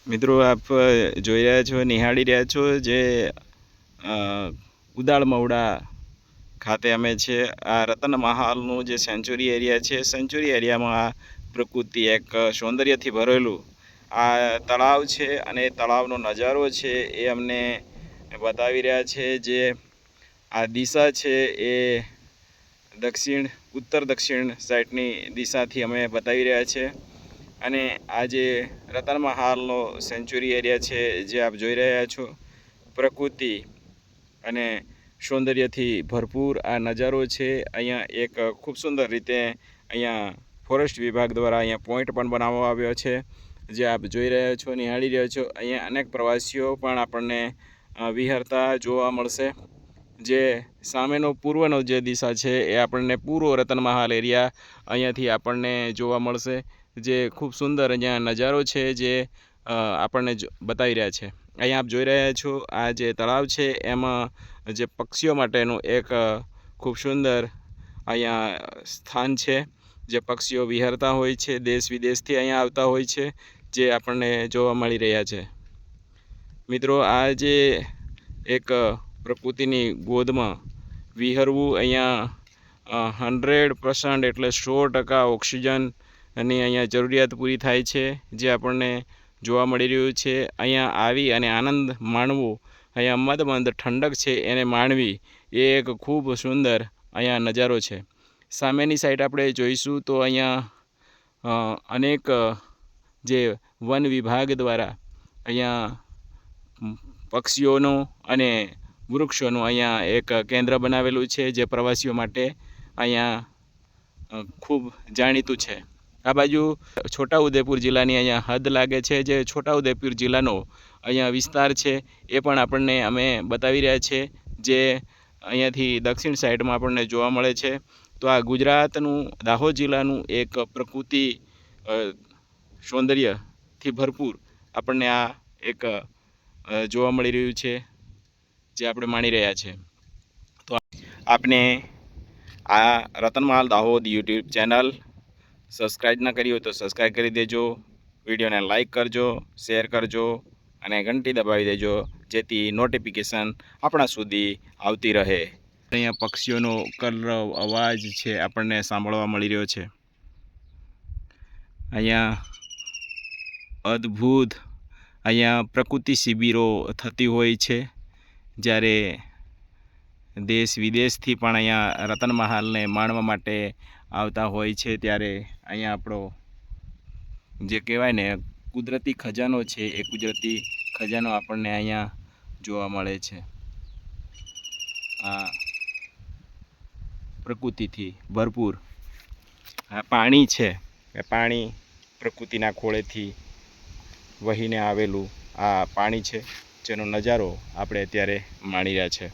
મિત્રો આપ જોઈ રહ્યા છો, નિહાળી રહ્યા છો જે ઉદાળ મવડા ખાતે અમે છે. આ રતન મહાલનું જે સેન્ચુરી એરિયા છે, સેન્ચુરી એરિયામાં આ પ્રકૃતિ એક સૌંદર્યથી ભરેલું આ તળાવ છે અને તળાવનો નજારો છે એ અમને બતાવી રહ્યા છે. જે આ દિશા છે એ ઉત્તર દક્ષિણ સાઈડની દિશાથી અમે બતાવી રહ્યા છે. અને આ જે રતન મહાલનો સેન્ચુરી એરિયા છે જે આપ જોઈ રહ્યા છો, પ્રકૃતિ અને સૌંદર્યથી ભરપૂર આ નજારો છે. અહીંયા એક ખૂબ સુંદર રીતે અહીંયા ફોરેસ્ટ વિભાગ દ્વારા અહીંયા પોઈન્ટ પણ બનાવવામાં આવ્યો છે, જે આપ જોઈ રહ્યા છો, નિહાળી રહ્યા છો. અહીંયા અનેક પ્રવાસીઓ પણ આપણને વિહરતા જોવા મળશે. જે સામેનો પૂર્વનો જે દિશા છે એ આપણને પૂર્વ રતન મહાલ એરિયા અહીંયાથી આપણને જોવા મળશે. જે ખૂબ સુંદર અહીંયા નજારો છે જે આપણને બતાવી રહ્યા છે. અહીંયા આપ જોઈ રહ્યા છો, આ જે તળાવ છે એમાં જે પક્ષીઓ માટેનું એક ખૂબ સુંદર અહીંયા સ્થાન છે. જે પક્ષીઓ વિહરતા હોય છે, દેશ વિદેશથી અહીંયા આવતા હોય છે, જે આપણને જોવા મળી રહ્યા છે. મિત્રો, આ જે એક પ્રકૃતિની ગોદમાં વિહરવું, અહીંયા 100% એટલે 100% ઓક્સિજનની અહીંયા જરૂરિયાત પૂરી થાય છે, જે આપણને જોવા મળી રહ્યું છે. અહીંયા આવી અને આનંદ માણવો, અહીંયા મદમંદ ઠંડક છે એને માણવી, એ એક ખૂબ સુંદર અહીંયા નજારો છે. સામેની સાઈડ આપણે જોઈશું તો અહીંયા અનેક જે વન વિભાગ દ્વારા અહીંયા પક્ષીઓનું અને વૃક્ષોનું અહીંયા એક કેન્દ્ર બનાવેલું છે, જે પ્રવાસીઓ માટે અહીંયા ખૂબ જાણીતું છે. આ બાજુ છોટાઉદેપુર જિલ્લાની અહીંયા હદ લાગે છે. જે છોટાઉદેપુર જિલ્લાનો અહીંયા વિસ્તાર છે એ પણ આપણને અમે બતાવી રહ્યા છે, જે અહીંયાથી દક્ષિણ સાઈડમાં આપણને જોવા મળે છે. તો આ ગુજરાતનું દાહોદ જિલ્લાનું એક પ્રકૃતિ સૌંદર્યથી ભરપૂર આપણને આ એક જોવા મળી રહ્યું છે, જે આપણે માણી રહ્યા છે. તો આપને આ Ratan Mahal Dahod YouTube channel subscribe ના કરી હોય તો સબસ્ક્રાઈબ કરી દેજો. વિડીયોને લાઈક કરજો, શેર કરજો અને ઘંટી દબાવી દેજો, જેથી નોટિફિકેશન આપણા સુધી આવતી રહે. અહીંયા પક્ષીઓનો કલરવ અવાજ છે આપણને સાંભળવા મળી રહ્યો છે. અહીંયા અદ્ભુત અહીંયા પ્રકૃતિ શિબિરો થતી હોય છે, જ્યારે દેશ વિદેશથી પણ અહીંયા રતન મહાલને માણવા માટે આવતા હોય છે. ત્યારે અહીંયા આપણો જે કહેવાય ને કુદરતી ખજાનો છે, એ કુદરતી ખજાનો આપણને અહીંયા જોવા મળે છે. આ પ્રકૃતિથી ભરપૂર આ પાણી છે, એ પાણી પ્રકૃતિના ખોળેથી વહીને આવેલું આ પાણી છે, જેનો નજારો આપણે અત્યારે માણી રહ્યા છે.